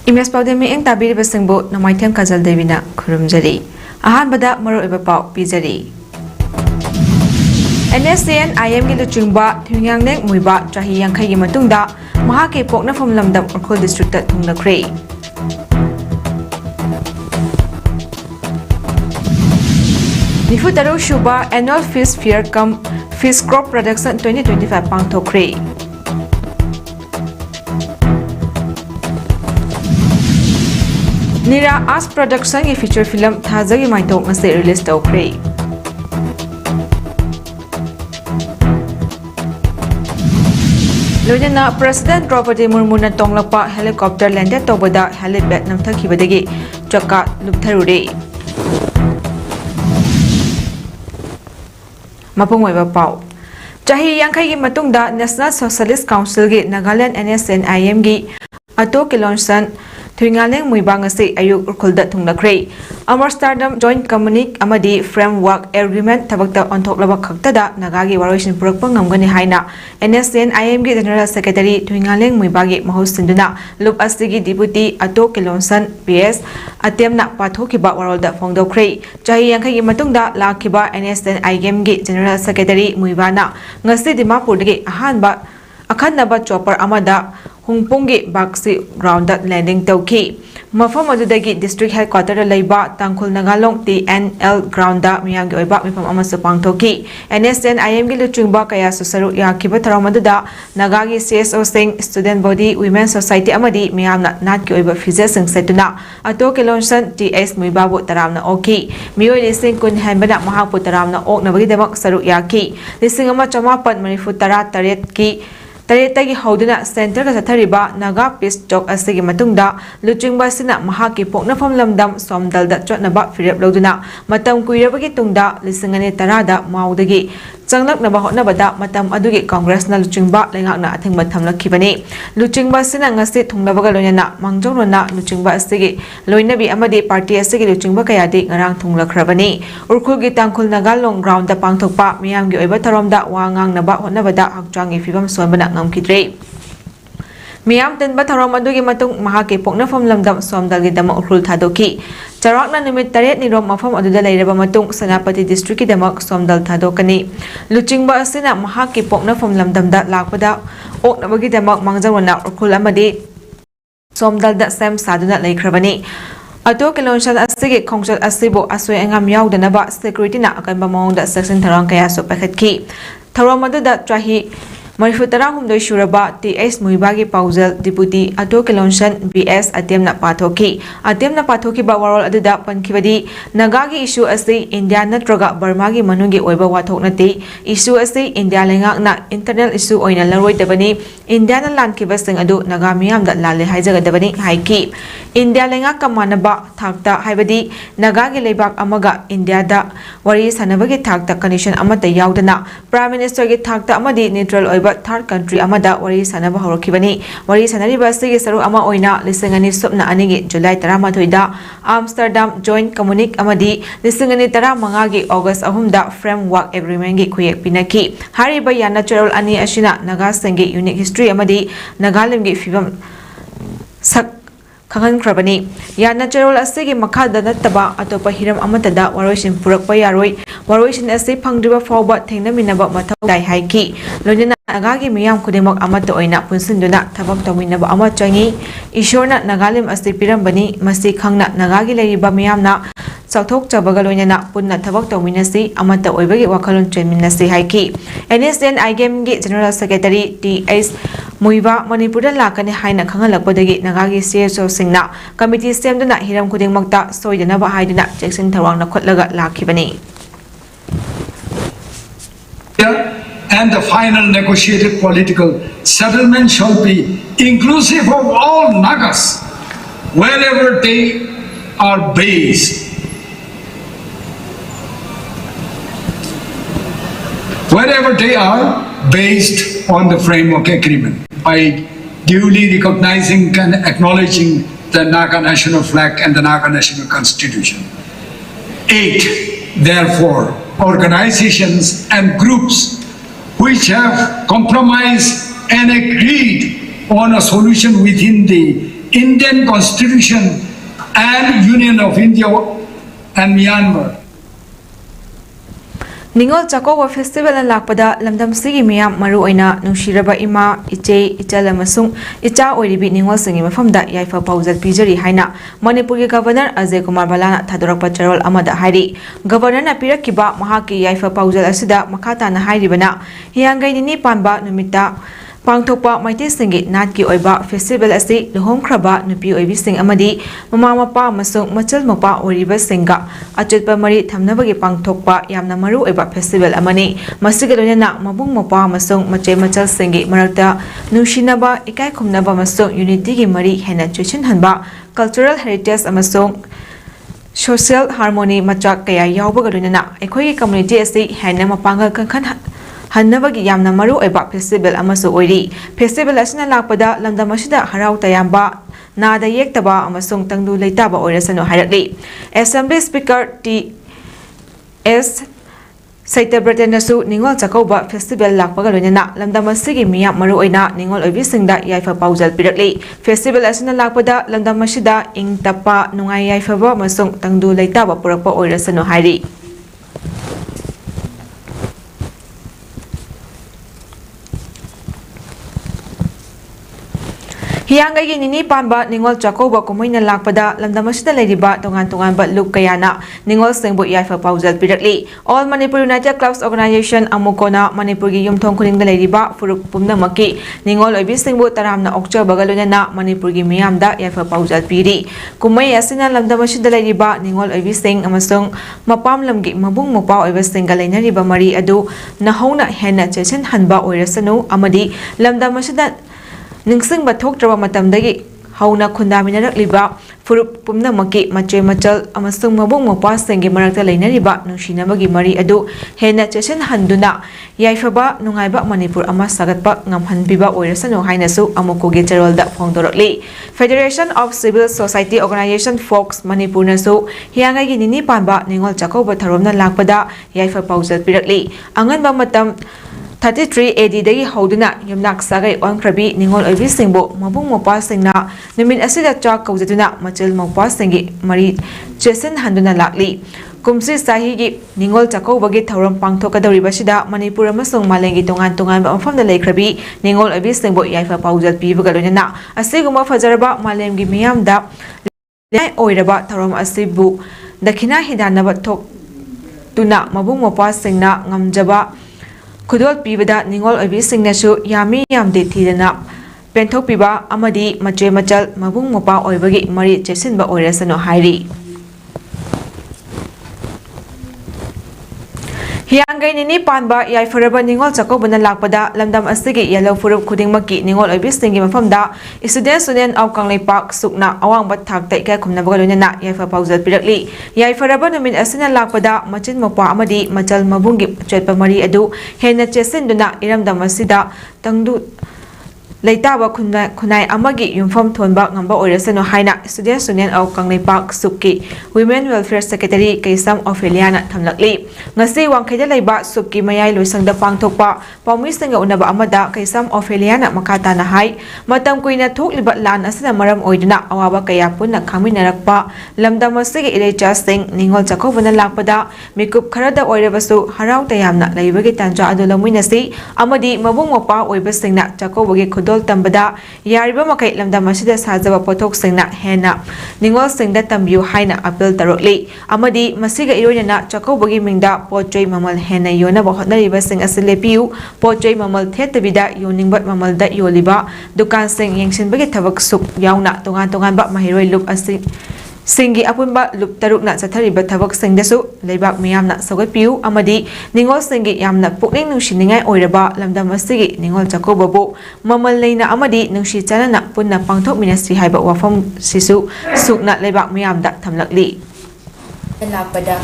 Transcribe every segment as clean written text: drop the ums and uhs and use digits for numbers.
Imes PAODAM eng tabiriba singbu Namaithem Kajal Devina khurumjari. Ahanbada maruoiba pau pijari. NSCN IM gi luchungba Thungyangnek muiba chahi yangkhai gi matungda mahake poknafam lamdam Urkhol district ta thungnakre. Nifutaro Shuba Annual Fish Fair cum Fish Crop Production 2025 pangthokre. Nira As Production ki feature film Thazagi Maito ngase release tawkre. Loina President Draupadi Murmu na tonglapa helicopter landed tawbada helipad namthakibadagi chakka luptharure. Mapungoiba pau. Chahi yangkhai gi matungda National Socialist Council gi Nagaland NSCN IM gi ato kilonsan Thungyangnek muiba ngase ayuk Urkholda thungnakre. Amsterdam Joint Communique amadi Framework Agreement thabakta onthoklaba khaktada nagagi waroisin purakpa ngamgani haina NSCN IM gi General Secretary Thungyangnek muiba gi mahusinduna lup asigi deputy ato kilonsan PS atemna pathokiba warolda phongdokre. Chahi yangkhai gi matungda lakhiba NSCN IM gi General Secretary muibana ngase Dimapur dagi ahanba akhanaba chopper amada Hungpungi Baksi ground landing tawki. Mafam adudagi district headquarter laiba Tangkhul Nagalong TNL ground miyam gi oiba mifam amasu pangthoki. NSCN IM gi luchungba kaya susaru yakiba tharamadada nagagi CSO sing student body women society amadi miyamna nat gi oiba fije sing setuna ato kilonsan TS muibabu taramna oki. Miyoi lising kun hanbana mahapu taramna oknabagi demak saru yaki. Lising ama chamapan manifu taret ki Taretagi hauduna center ka sathariba Naga Peace Chok asigi matungda luchingba sina mahaki poknafam lamdam somdalda chotnaba firep loduna matam kuirabagi tungda lisingani tarada maudagi changlaknaba hotnabada matam adugi Congress na luchingba lengakna athingba thamlakhibani luchingba sina ngasi thunglabaga loinana mangjongna luchingba asigi loinabi amadi party asigi luchingba kayadi ngarang thunglakhrabani Urkhulgi Tangkhul Nagalong ground da pangthokpa miyamgi oiba tharomda wangangnaba hotnabada hakchangi fibam sonbana ngamkidre Miyam tinba tharom adugi matung mahake poknafam lamdam somdalgi dama Urkhul thadoki Charakna numit taret ni rom mafam aduda lairaba matung Sanapati district ki damak somdal thadokani luchingba asina mahake poknafam lamdamda lakpada oknabagi damak mangjangwana Urkhul amadi somdalda sam saduna laikhrabani Ato kilonsan asigi khongchal asibo asoi angam yaudana ba security na akanba maungda section tharang kaya so pakhatki tharom aduda chahi Marifutara humdoi shuraba TS muibagi paujal deputy ato kilonsan BS atemna pathoki ba warol aduda pankibadi nagagi issue asi India natraga Burma gi manungi oiba wathok nati issue asi India lengak na internal issue oina laroi dabani India na lankiba sing adu naga miyam da lale haijaga dabani haiki India lengak kamanaba thakta haibadi nagagi leibak amaga India da wari sanabagi thakta condition amata yaudana Prime Minister gi thakta amadi neutral third country amada wari sanaba horokibani wari sanariba sigi saru ama oina lisingani sopna anigi July 13 da Amsterdam Joint Communique amadi lisingani 15 gi August 3 da Framework Agreement gi khuyek pinaki hariba ya natural ani ashina Naga sangi unique history amadi Nagalim gi fibam sak Kangan krabani ya natural asigi makhada nattaba atopa hiram amatada waroisin purakpa yaroi waroisin ase phangdriba fawba thengnaminaba mathau dai haiki loina Nagagi miyam kudemak amata oina punsinduna thabak tawminaba ama changi Ishorna Nagalim ase pirambani masi khangna Nagagi leiriba miyamna Sauthok chabaga loinana punna thabak tawminasi amata oibagi wakhalon cheminasi haiki NSCN IGM gi General Secretary TS Muiba Manipur lakani haina khangalakpadagi Nagagi CSO singna committee semduna hiram kudingmakta soidanaba haiduna cheksin tharwangna khotlaga lakhibani And the final negotiated political settlement shall be inclusive of all Nagas wherever they are based. Wherever they are based on the framework agreement by duly recognizing and acknowledging the Naga national flag and the Naga national constitution. 8. Therefore, organizations and groups which have compromised and agreed on a solution within the Indian Constitution and Union of India and Myanmar. Ningol Chakouba Festival and Lakpada, Lamdam Sigi Miam, Maruina, Nushiraba Ima, Iche, Ichalamasung, Icha, or Ribi Ningol singing from that Yaifa Pauzat Pijari Haina, Manipuri Governor Azay Kumar Balana, Tadorapa Charol Amada Hari, Governor Napira Kiba, Mahaki, Yaifa Pauzal Asida, Makata, and Hari Bana, Hiangaini Pamba, Numita. Pangthokpa Maiti Singi Natki Oiba Festival Asi Luhom Kraba Nupi Oibi Sing Amadi Mama Mapa Masung Machil Mopa Oriba Singa Achutpa Mari Thamnabagi Pangthokpa Yamna Maru Oiba Festival Amani Masigalona Mabung Mopa Masung Mache Machal Singi Marakta Nushinaba Ikai Kumnaba Masung Unity Gi Mari Hena Chuchin Hanba Cultural Heritage Amasung Social Harmony Machak Kaya Yaubagaduna Ekoi Community Asi Hena Mapanga Kankan Hanabagi Yamna Maru Eba Festival Amaso Oiri. Festival Asina Lakpada, Lamdamashida Harau Tayamba, Nada Yektaba, Amasung Tangdu Leitaba Oresano Harakli. Assembly Speaker T.S. Saita Bretenasu, Ningol Chakouba Festival Lakpagaluna, Lamdamasigi Mia Maruina, Ningol Ovisinda Yaifa Pauzal Pirakli. Festival Asina Lakpada, Lamdamashida, Ing Tapa, Nungai Yaifaba, Masung Tangdu Leitaba Purapa Oresano Hari. Hiangai Nini Pamba, Ningol Chakouba, Kumoina Lakpada, Lamdamasida Ladiba, Tongan but Luke Kayana, Ningol Singbo Yaifa Pauzal Pirakli. All Manipur United Clubs Organization, Amukona, Manipuri Yum Tonkuning the Ladiba, Furuk Pumna Maki, Ningol Obisingbo Taramna Okcha Bagaluna, Manipuri Miamda, Yaifa Pauzal Piri. Kumay Asina Lamdamasida Ladiba, Ningol Obising, Amasung, Mapam Lamgi, Mabung Mopa, Obising Galena Riba Mari Adu, Nahona Hena Chechen Hanba Oresano, Amadi, Lamdamasida. Ningsing Batok Tramatamdagi, Hauna Kundamina Liba, Furup Pumna Maki, Mache Machal, Amasung Mabung Mopa, Sengi Marakta Lena Riba, Nushinabagi Mari Adu, Hena Chechen Handuna, Yaifaba, Nungaiba Manipur Amas Sagatpa, Namhan Biba, Oresano Hainasu, Amoko Geterolda, Fondorotli. Federation of Civil Society Organization Fox, Manipur Nasu, Hiangagi Nini Pamba, Ningol Chakouba Taromna Lakpada, Yaifa Pauzal Pirakli, Angan Bamatam. 33 AD dagi hoduna yamnak sagai on krabi Ningol Oibi Singbo Mabung Mopa Singna Numin Asida Chak Kauzatuna Machil Mopa Singi Mari Jason Handuna Lakli Kumsi Sahigi Ningol Chakouba gi Thoram Pangthokadori Basida Manipur amasung Malengi Tongan from the Krabi Ningol Oibi Singbo Yaifa Pauzal Pivagaluna Asiguma Fajaraba Malemgi Miamda Lai Oiraba Thoram Asibu Dakina Hidanaba Tok Tuna Mabung Mopa Singna Ngamjaba Kudol Pibada Ningol Oibi Singnasu Yami Yamde Tidana Pentok Piba Amadi Mache Machal Mabung Mopa Oibagi Mari Chesinba Oresano Hairi Hiangai Nini Panba Yaifaraba Ningol Chakouba Lakpada Lamdam Asigi Yellow Furup Kuding Maki Ningol Oibi Singi Mafamda Student of Kanglai Park Sukna Awang Batak Taika Kumnabagaluna Yaifa Pauzal Pirakli Yaifaraba Numin Asina Lakpada Machin Mopa Amadi Machal Mabungi Chetpa Mari Adu Hena Chesinduna Iram Damasida Tangdu Leitaba Kunai Amagi Yumfam Tonba Ngamba Oresano Haina Student of Kanglai Park Suki Women Welfare Secretary Kaisam Opheliana Tamlakli Ngasi Wangkaida Laiba Suki Mayai Lusang da Pangthokpa Paumi Singa Unaba Amada Kaisam Opheliana Makata na Hai Matam Kuina Thokliba Lan Asina Maram Oiduna Awaba Kaya Punna Kaminarakpa Lamdamasigi Irecha Singh Ningol Chakouba Lakpada Mikup Karada Oirebasu Harau Tayamna Laibagi Tanja Adulamuinasi Amadi Mabung Mopa Oibasingna Chakouba Kudol Tambada Yariba Makai Lamdamasida Sajaba Potok Singna Hena Ningol Singda Tambu Haina Apel Tarotli Amadi Masiga Irona Chakouba Mingda Pochoy Mamal Hena Yona Bahotnariba Sing Asilepiu Pochoy Mamal Thetabida Yoningbat Mamal da Yoliba Dukan Sing Yangshin Bagi Tavak Suk Yauna Tongan Bak Mahiroi Loop Asing Singi Apunba Loop Tarukna Satariba Tavak Sing Desu Lebak Miamna Sogapiu Amadi Ningol Singi Yamna Pukning Nushiningai Oiraba Lamdamasigi Ningol Chakouba Bo Mamal Leina Amadi Nushi Chanana Punna Pangthok Ministry Haiba Wafam Sisu Sukna Lebak Miamda Tamlakli Lakpada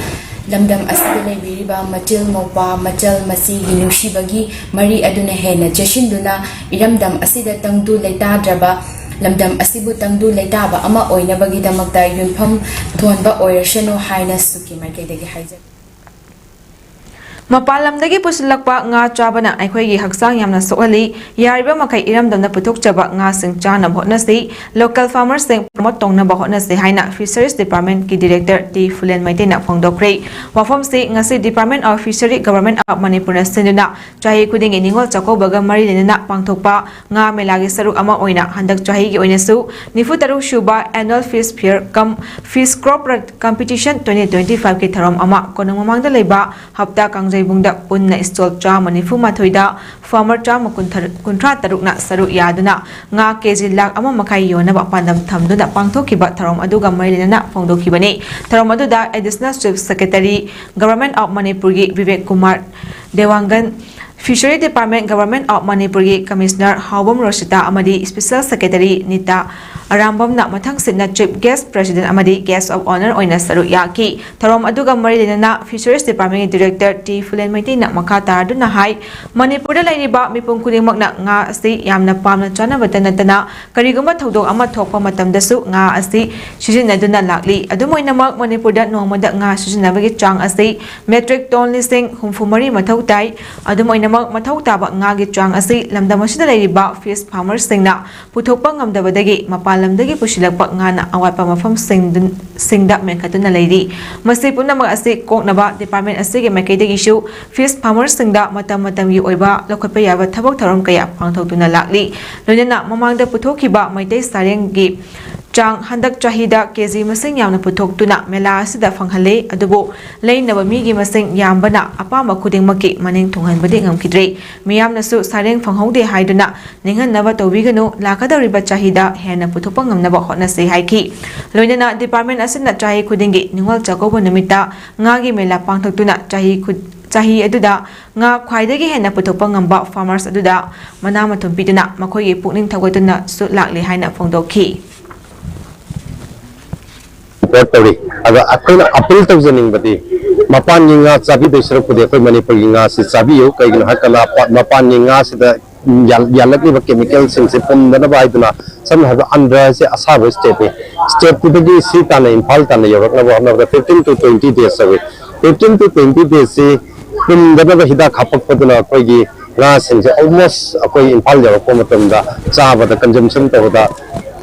Lamdam Asida Leibiriba Machil Mopa Machal Masigi Nushibagi Mari Aduna Hena Jeshinduna Iramdam Asida Tangdu Leitadraba Lamdam Asibu Tangdu Leitaba Ama Oinabagi Damakta Yunfam Tuanba Oirashano Haina Suki Marketagi Haja Mapal lamdagi pusilakpa nga chabana aikhoigi haksang yamna sohali yariba makai iramdamna puthokchaba nga sing chana bhotnasi local farmers sing promote tongna bhotnasi haina fisheries department ki director T Fulen Maitena phongdokre wafam se ngasi department of fishery government of Manipur na sinduna chahi khuding Ningol Chakouba ga mari lenna pangthokpa nga melagi saruk ama oina handak chahi gi oinasu nifutaruk shuba annual fish fair kam fish crop competition 2025 ki tharom ama konong mamangda leiba hapta kangjai bungda punna stall chama nifu mathoida farmer chama kuntra tarukna saru yaduna nga kg lak ama makai yona ba pandam thamduna pangthokiba tharom aduga marilena phongdokibani tharom aduda additional chief secretary government of Manipur gi Vivek Kumar Dewangan Fishery Department Government of Manipur gi Commissioner Haubam Roshita amadi Special Secretary Nita Arambam na mathang sidna Chief Guest President amadi Guest of Honor oina saru yaki tharom aduga marilena Fisheries Department Director T Fulen Maitena makha taraduna hai Manipur da lairiba mipum khudingmak na nga asi yamna pamna chana batanatana kariguma thodok ama thokpa matamdasu nga asi sijinaduna lakli adumoinamak Manipur da nongmada nga sijinabagi chang asi metric ton listing humfumari mathau tai adumoinamak mathau taba nga gi chang asi lamdamasida lairiba fish farmers singna puthokpa ngamdabadagi mapal lamdagi pusilakpa ngana awatpa mafam singda menkhatuna leiri masi punamag asi koknaba department asigi makaidagi shu fish farmers singda matamgi oiba lokhatpa yaba thabok tharom kaya pangthoktuna lakli loinana mamangda puthokhiba maitai sarenggi chang handak chahida kg masing yamna puthokutuna mela asida fanghale adubo leinaba migi masing yambana apama khudingmaki maning thunghanbadi ngamkidre miyamnasu sareng fanghaude haiduna ninghanaba tawbiganu lakadariba chahida hena puthokpa ngamnaba hotnase haiki loinana department asina chahi khudingi Ningol Chakouba numita ngagi mela pangthokutuna chahi aduda nga khwaidagi hena puthokpa ngamba farmers aduda mana mathum piduna makhoigi pukning thagotuna su lakli haina phongdokhi Tawri aga akhona appeal tawjaning bati mapan ninga chabi desra pude koi Manipur ninga si chabi yo kai gna hakala mapan ninga sida yalakni ba chemical sing se pum dana ba iduna sam have under se asaba step pudagi si tana infal tana yorak na ba 15 to 20 days away 15 to 20 days se pum dana ba hida khapak paduna koi gi nga sing se almost koi infal yorak ko matamda chaba da consumption to da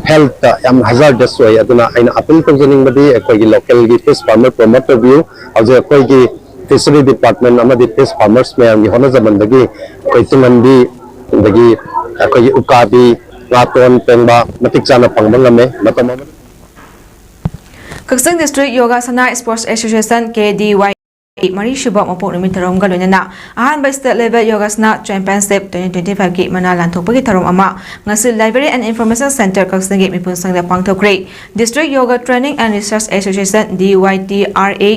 health am hazardous way aduna aina appeal tawjaning badi ekoi local gi fish farmer promote view aje ekoi gi fishery department amadi fish farmers mayam gi hona zaman dagi koi tingandi dagi ekoi ukabi raton pengba matik chana pangbangame matama Kaksing District Yoga Sana Sports Association KDY Mari Shubha Mapok Numit Tarom Galunana Ahanba State Level Yogasana Championship 2025 ki mana lanthokpagi tharom ama ngasi Library and Information Center Kaksing Mipun Sangda pangthokre District Yoga Training and Research Association DYTRA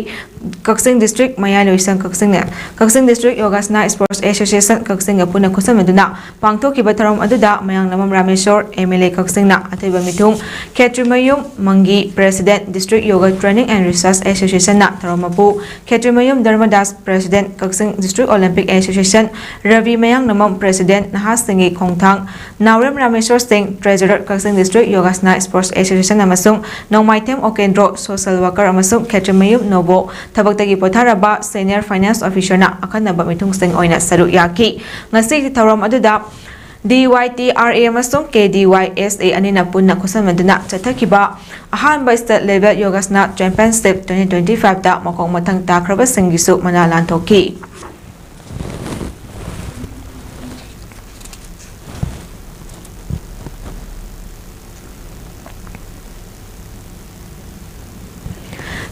Kaksing District Maya Loisang Kaksing District Yogasana Sports Association Kaksing Apuna Kusamaduna pangthokkiba tharom aduda mayang namam Rameshwar MLA Kaksing na athiba mitung Ketrimayum Mangi President District Yoga Training and Research Association na tharomapu Ketrimayum Dharmadas President Kaksing District Olympic Association Ravi Mayang namam President Nahas Singhi Khongthang Naurem Rameshwar Singh Treasurer Kaksing District Yogasana Sports Association amasung Nongmaitem Okendro Social Worker amasung Ketrimayum Nobo Tabagtagi potharaba Senior Finance Officer na akanaba mitung sing oina saru yaki ngasi tharom aduda DYTRA amasung KDYSA anina punna kusamaduna chathakiba ahanba state level yogasana championship 2025 da makong mathang takraba singisu manalan thoki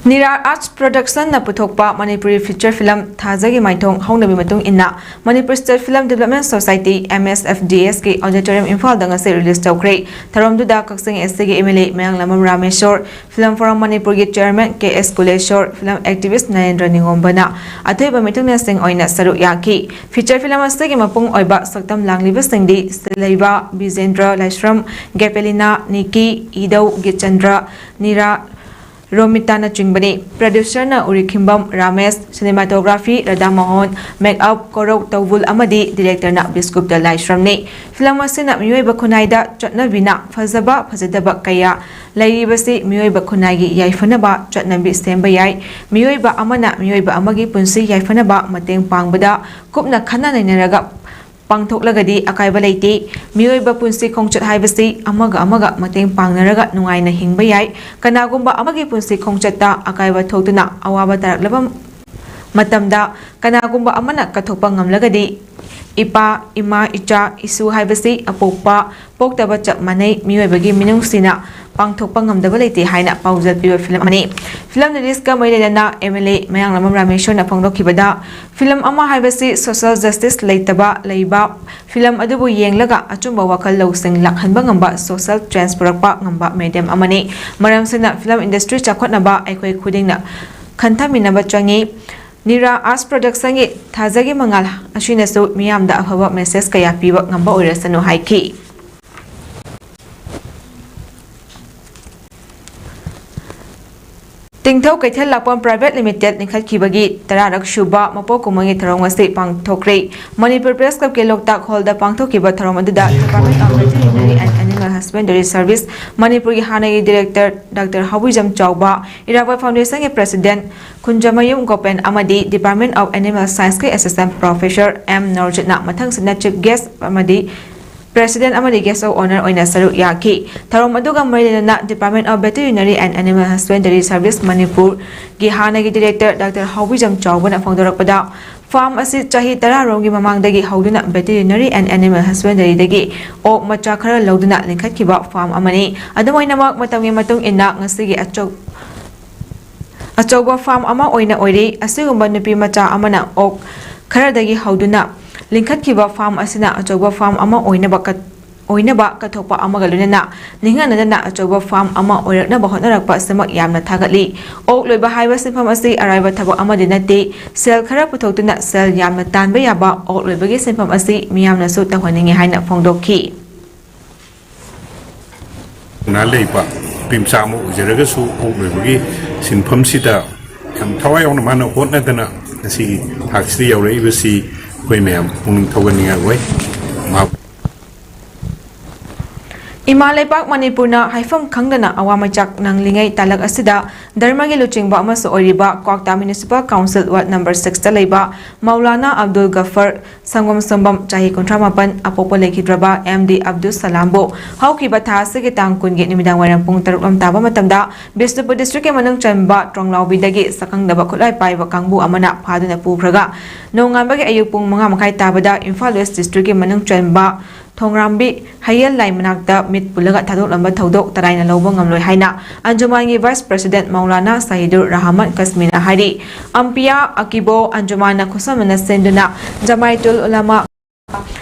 Nira Arts Production na puthokpa Manipuri feature film Thajagi Maithong Hongnabi matung inna Manipur State Film Development Society MSFDS ki auditorium Imphal da ngase release tawkre tharom duda Kaksing SC MLA Mayang Lamam Rameshwar Film Forum Manipur gi Chairman KS Kuleshwar Film Activist Narendra Ningombana athoiba mitung na sing oina saru yaki feature film asagi mapung oiba saktam langliba singdi Selaiba Bizendra Laishram Gapelina Niki Idau Gichandra Nira Romita Chingbani, producer na Urikimbam Ramesh, cinematography Radha Mohan, make-up Korok Tawul Amadi, director na Biskup Dalai Shramni. Film asina Miyoi Bakunaida, Chatna Vina, Fazaba, Fazadaba Kaya, Lady Basi, Miyoi Bakunagi, Yaifanaba, Chatnabi Stembayai, Miyoi Ba Amana, Miyoi Ba Amagi Punsi, Yaifanaba, Mateng Pangbada, Kupna Kana Naraga. Pangthok lagadi akaiba leite mioiba punsi khongchat haibasi amaga mateng pangnaraga nungaina hingba yai kanagumba amagi punsi khongchatta akaiba thokduna awaba taraklaba matamda kanagumba amana kathokpa ngamlagadi ipa ima icha isu haibasi apokpa poktaba chap manai mioibagi minungsina pangthokpa ngamdaba leite haina paujat piba film ani film release ka mailena MLA mayang lamam rameshwar na phongdokhibada film ama haibasi social justice leitaba leiba film adubu yenglaga achumba wakal losing lakhanba ngamba social trends purakpa ngamba medium amani maram sina film industry chakhotnaba aikoi khudingna khantaminaba changi Nira Arts Production gi thazagi mangal ashinasu miyamda afaba message kaya piba ngamba oirasanu haiki Tingthau Kaithal Lapon Private Limited Nikhat Kibagi Tararak Shuba Mapo Kumangi Tharong Ase Pangthokre Manipur Press Club ke Loktak Hall da Pangthokiba Tharong aduda Department of Veterinary and Animal Husbandry Service Manipur gi Hanagi Director Dr. Hawujam Chauba Irawa Foundation ke President Kunjamayum Gopen Amadi Department of Animal Science ke Assistant Professor M Norjitna Mathang Sina Chief Guest Amadi President Amadi Guest of Honor Oina Saruk Yaki Tharom aduga marilena Department of Veterinary and Animal Husbandry Service Manipur gi hanagi Director Dr. Hawujam Chawbana phongdorakpada farm asi chahi 10 rongi mamangdagi hauduna Veterinary and Animal Husbandry dagi ok macha khara lauduna linkhatkiba farm amani adumainamak matamgi matung inna ngasigi achauba farm ama oina oiri asigumba nupi macha amana ok khara dagi hauduna Linkhatkiba farm asina achauba farm ama oinaba kathokpa amaga lunena ninganana achauba farm ama oiraknaba hotnarakpa samak yamna thagali ok loiba haiba sinfam asi araiba thabak amadi nate sel khara puthokduna sel yamna tanba yaba ok loibagi sinfam asi miyamna su tahwaningi haina phongdokhi na leiba pimsamu ujaraga su ok loibagi sinfam sida yam thawai on mana hotna dana asi thaksri yaurei basi koi ma'am puning thogani agoi ma Imalai Park Manipurna haifam khangdana awamachak nanglingai talak asida dharmagi luchingba amasu oriba Kwakta Municipal Council Ward number 6 ta leiba Maulana Abdul Ghaffar Sangom Sambam chahi 38 apopo lekhidraba MD Abdul Salambo haukiba tha asigi tang kungi nimidang waram pung 3 am taba matamda Bisnupur district ke manung chanba tronglaubi dagi sakangdaba khulai paiba kangbu amana phaduna pukhraga nongambagi ayuk pung 5 makai tabada Imphal West district ke manung chanba Thongrambi Hayal Lai Manakta Mit Pulaga Thadok Lamba Thodok Taraina Lobo Ngamloi Haina Anjumangi Vice President Maulana Sahidur Rahman Kasmina Hari Ampia Akibo Anjumana Kusamana Senduna Jamaitul Ulama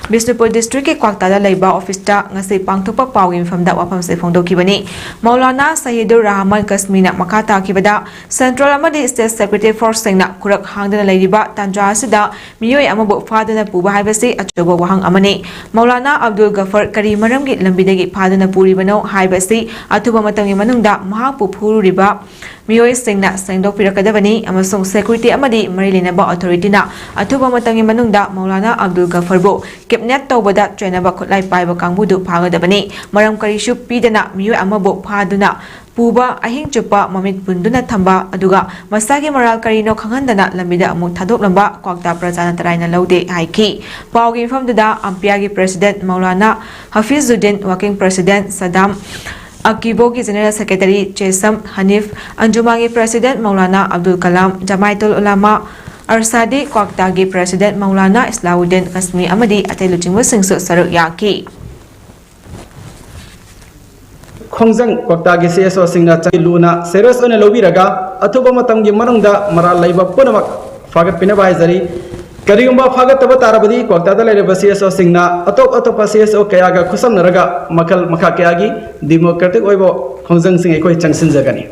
Bisnupur District ke Kwakta da Leiba Office ta ngasi pangthokpa pawgi mifamda wapam se phongdokibani Maulana Sahidur Rahman Kasmina makata kibada Central amadi State Secretary for Sengna kurak hangdana leiriba tanja asida miyoi amabu phadana puba haibasi achoba wahang amani Maulana Abdul Ghaffar kari maramgi lambidagi phadana puribano haibasi athuba matangi manungda mahapu phururiba miyoi sengna sengdokpirakadabani amasung security amadi marilinaba authority na athuba matangi manungda Maulana Abdul Ghaffar bo Kipnet tawbada trainaba khutlai paiba kangbudu phagadabani maram karishu pidana miyoi amabu phaduna puba ahing chupa mamit bunduna thamba aduga masagi moral karino khanghandana lambida amu thadok lamba Kwakta prajana taraina laude haiki pawgi famdada ampiagi president Maulana Hafizuddin working president Saddam Akibo ki General Secretary Chesam Hanif Anjumangi President Maulana Abdul Kalam Jamaitul Ulama Arsadi Kwakta ki President Maulana Islauddin Kasmi amadi atai luchingwa singsu saruk yaki Khongjang Kwakta gi CSO singna luna serious one lobiraga athuba matamgi manungda maral laiba punamak fagat pina baizari karigumba fagat taba tarabadi Kwakta da laireba CSO singna atop CSO kayaga khusam naraga makal makha kayagi democratic oibo khongjang sing ekoi changsin jagani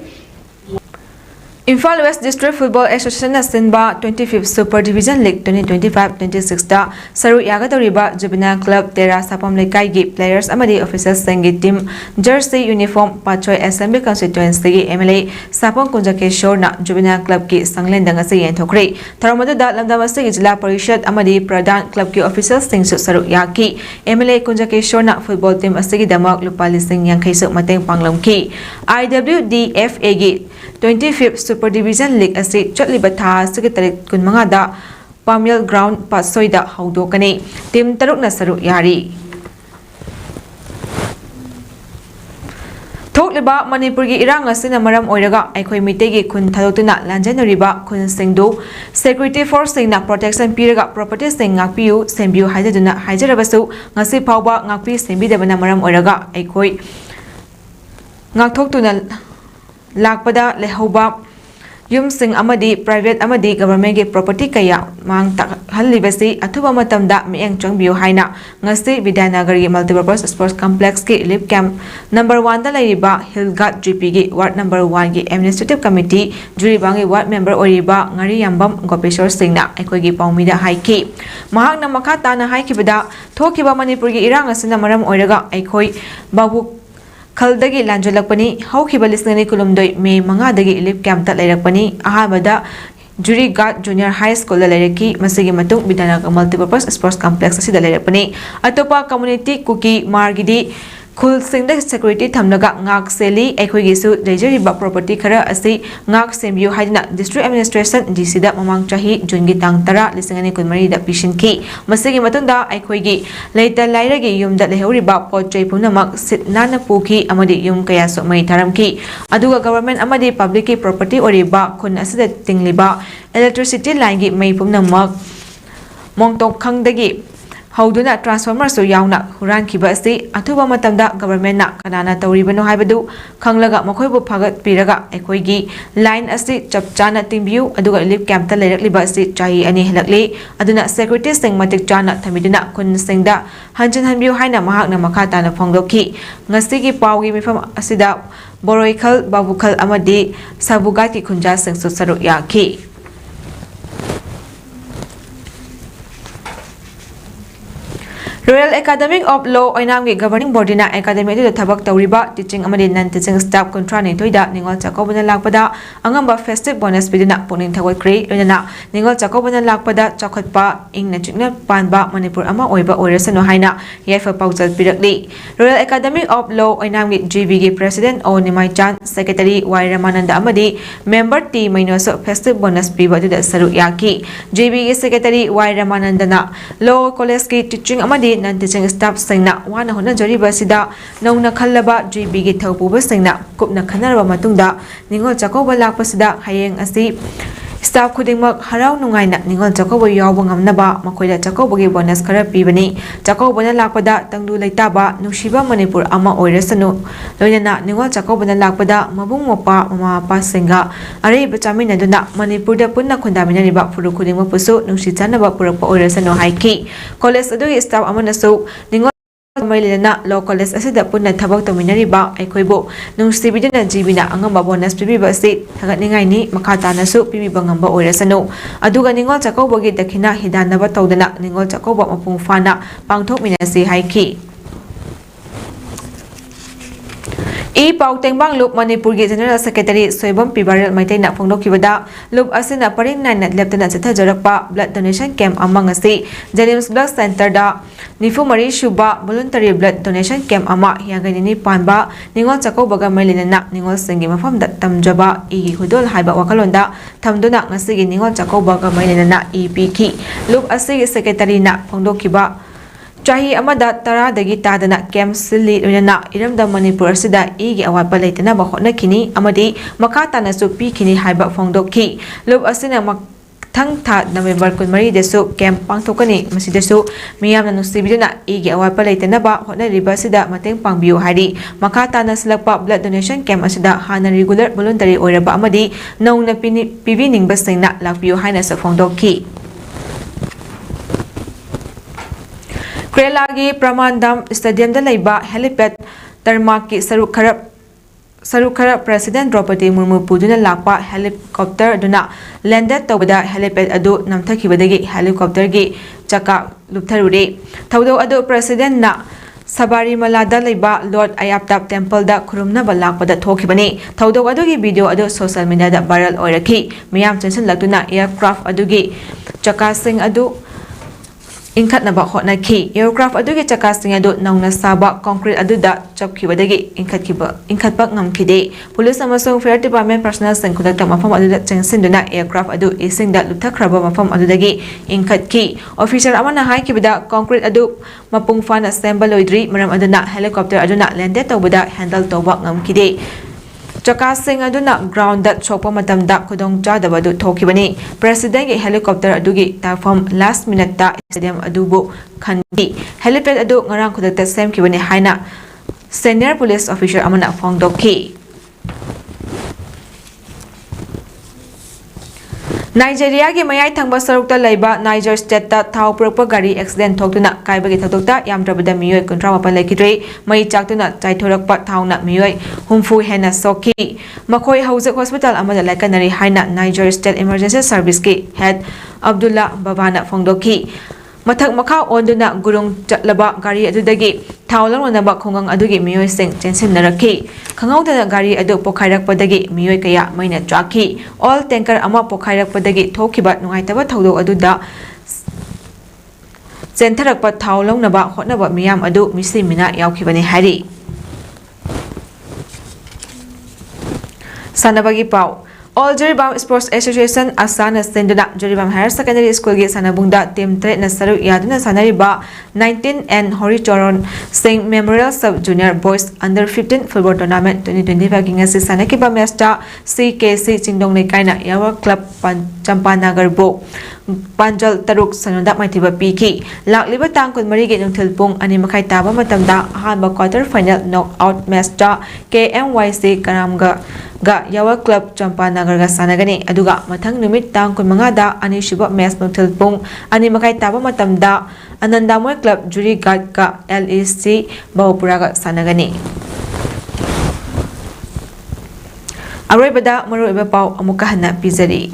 Imphal West District Football Association Sinba 25th Super Division League 2025-26 da Saru Yagadoriba Juvenile Club Tera Sapam Lekai gi players amadi officers sengi team jersey uniform Pachoy Assembly Constituency gi MLA Sapam Kunjake Shorna Juvenile Club ki Sanglen dangasi yenthokre Tharamadu da Lamdamasi gi Jila Parishad amadi Pradhan Club ki officers singsu Saru Yaki MLA Kunjake Shorna football team asigi damak Lupali Singh Yankai su mateng panglamki IWDFA gi 25th Super Division League asi chotliba tha secretary kunmanga da Pamil Ground Pasoi da haudokani team taruk na saru yari Thokliba Manipur gi irang asina maram oiraga aikhoi mitei gi khun thalotuna lanjanoriba khun singdu security force singna protection piraga property sing ngakpiu sembiu haidaduna haijarabasu ngasi phawba ngakpi sembidabana maram oiraga aikhoi ngakthokuna lakpada lehoba yum sing amadi private amadi government ge property kaya mang tak halibasi athuba matamda mieng changbiu haina ngasi Vidyanagar gi multipurpose sports complex ki lip camp number 1 da laiba Hilgat GP gi ward number 1 gi administrative committee juri bangi ward member oriba ngari yambam Gopeshwar singna aikoi gi paumida haiki mahak na makha tana haikibada thokiba Manipur gi irang asina maram oiraga aikoi babu Khaldagi Lanjalakpani, Haukiba listening Kulumdoi, May Mangadagi Lip Camp that Larakpani, Ahamada, Jury Guard Junior High School Laraki, Masigi Matung, Bidanaga Multipurpose Sports Complex, Sida Larakpani, Atopa Community Cookie Margidi, Kul Sing the Security Tamnaga Ngak Seli, Equigisu, Dejariba Property Kara Asi, Ngak Sembu Haidina, District Administration, Jisida Mamang Chahi, Jungi Tang Tara, listening Kulmari, the Pishin Key, Masigi Matunda, Equigi, later Lairagi Yum that Lehoriba, Port Jaipunamak, Sit Nana Puki, Amadi Yum Kayaso Mai Taramki, Aduga Government Amadi Public Property Oriba, Kun Asida Tingliba, Electricity Langi Mai Punamak, Mongtok Kangdagi. Hauduna transformer so yauna huran kiba asi athuba matamda government na kanana tawribano haibadu khanglaga makhoibu phagat piraga ekoigi line asi chapchana timbiu aduga lip camp ta leirakliba asi chai ani helakli aduna security sing matik chana thamiduna kun singda hanjin hanbiu haina mahakna makhata na phongdoki ngasi gi pawgi mifam asida boroikhal babukhal amadi sabugati khunja sing su saru yaki Royal Academy of Law Oinamgi Governing Body na Academy to Tabak Tauriba teaching amadi non-teaching staff contrani toida Ningol Chakouba na lakpada angamba festive bonus bidina puning thawat kre na Ningol Chakouba na lakpada chakotpa ing na chikna panba Manipur ama oiba oirasano haina yaifa paujal pirakli Royal Academy of Law Oinamgi GBG President O Nimai Chan Secretary Y Ramananda amadi member T Mainoso festive bonus piba to saru yaki GBG Secretary Y Ramananda na Law College ki teaching amadi non-teaching staff singna wana hona jariba sida nauna khallaba GB gi thaupuba singna kupna khanaraba matungda Ningol Chakouba lakpa sida hayeng asi staff khudingmak harau nungaina Ningol Chakouba yawba ngamnaba makoida Chakouba gi bonus khara pibani Chakouba na lakpada tangdu leitaba nushiba Manipur ama oirasanu loinana Ningol Chakouba na lakpada mabung mopa mama pa singa arei bachamina duna Manipur da punna khundaminariba furu khudingmak pusu nushi chanaba purakpa oirasanu haiki college adugi staff amanasu Ningol Mailena Law College asida punna thabak tominariba aikhoibo nungsibidina jibina angamba bonus pibiba si thagatningai ni makhata nasu pibiba ngamba oirasanu aduga Ningol Chakouba gi dakhina hidanaba tawdana Ningol Chakouba mapung fana pangthokminasi haiki Pauteng Bang Loop Manipur gi General Secretary Soibam Pibarel Maitai na phongdokibada Loop asina paring nine leptana chathajarakpa blood donation camp amang asi James Blood Center da Nifumari Shuba voluntary blood donation camp ama hiangani panba Ningol Chakouba ga mailina Ningol Singi mafam da tamjaba igi hudol haiba wakalonda thamduna ngasigi Ningol Chakouba ga mailina EPK Loop asigi secretary na phongdokiba Chahi amada tara dagi tadana camp silli na iramda Manipur asida igi awapa leitana ba hotna kini amadi makata na su pi kini haiba phongdokki lob asina thang tha November kunmari desu camp pangthokani masidesu miyamna nusibiduna igi awapa leitana ba hotna riba sida mateng pangbiu hari makata na silakpa blood donation camp asida hana regular voluntary oiraba amadi nauna pivi ningba singna lakbiu haina sa phongdokki Kerala gi Pramandam Stadium da laiba helipad tarmak ki saruk kharap saruk khara President Draupadi Murmu puduna lakpa helicopter aduna landed tawbada helipad adu namthakibadagi helicopter gi chaka luptharure thawdo adu President na Sabarimala laiba Lord Ayaptap Temple da khurumna balakpada thokibani thawdo adugi video adu social media da viral oiraki miyam chensin latuna aircraft adugi chaka sing adu inkhatnaba hotnaki aircraft adugi chaka sing adu nauna saba concrete adu da chapkhibadagi inkhatpak ngamkhide police amasong fire department personnel sing khudakta mafam adu da chengsinduna aircraft adu ising da luthakraba mafam adu dagi inkhatki officer amana haikibada concrete adu mapung fana assemble loidri maram aduna helicopter aduna landed tawbada handle tawba ngamkhide chaka sing aduna ground that chokpa matamda khudong chadaba du thokibani president ge helicopter adugi tafam last minute ta stadium adubu khandi helipad adu ngarang khudakta semkibani haina senior police officer amana phongdokhi Nigeria ge mayai thangba sarukta laiba Niger state ta thau purokpa gari accident thokduna kaibagi thadokta yamdrabada miyoi 38 laikidre mai chaktuna chaithorakpa thauna miyoi humfu hena soki makhoi haujak hospital amada laikanari haina Niger state emergency service ki head Abdullah Babana phongdokhi mathak makha onduna gurung chatlaba gari adudagi thaulanwanaba khongang adugi miyoi sing chensinnarakhi khangawdana gari adu pokhairakpadagi miyoi kaya maina chakhi all tanker ama pokhairakpadagi thokiba nungaitaba thawdo aduda centharakpa thaulanaba hotnaba miyam adu misimina yaukibani hari sanabagi pau All Joribam Sports Association Asana Senduna Joribam Higher Secondary School ge sanabungda team 3 na saru yaduna sanariba 19 and Horichoron Singh Memorial Sub Junior Boys Under 15 Football Tournament 2025 ginga si sanakiba mesta CKC Chingdong Lekaina Yawa Club Champanagar Bo Panjal Taruk Sanoda Maitiba Piki Lakliba Tangkun Marigi Nungthilpung Ani Makai Taba Matamda Hanba quarter final knockout mesta KMYC Karamga ga Yawa Club Champanagar ga sanagani aduga mathang numit tang kun mangada ani shiba match nungthilpung ani makai taba matamda Anandamoy Club Jury Guard ka LEC Bahupura ga sanagani Aroibada maroiba pau amuka hana pizari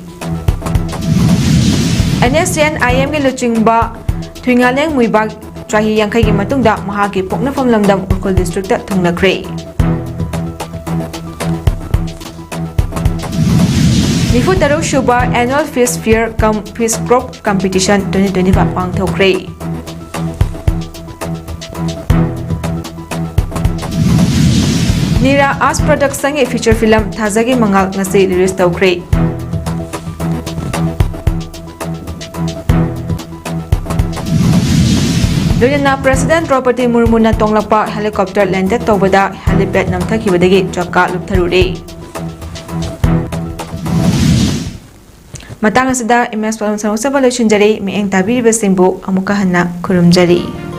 NSN IM ge luchingba Thuingaleng Muibag Trahi Yangkai gi matungda mahagi Poknafam Lamdam Urkul District ta thungnakre Nifu Taruk Shuba Annual Fish Fair Fish Crop Competition 2025 pangthokre Nira Arts Production a feature film Thazagi Mangal ngasi release tawkre Doyana President Draupadi Murmu na tonglakpa helicopter landed tawbada helipad namthakibadagi chakka luptharure Matang asida image palam sa loishinjari mieng tabiriba singbu amuka hana kurumjari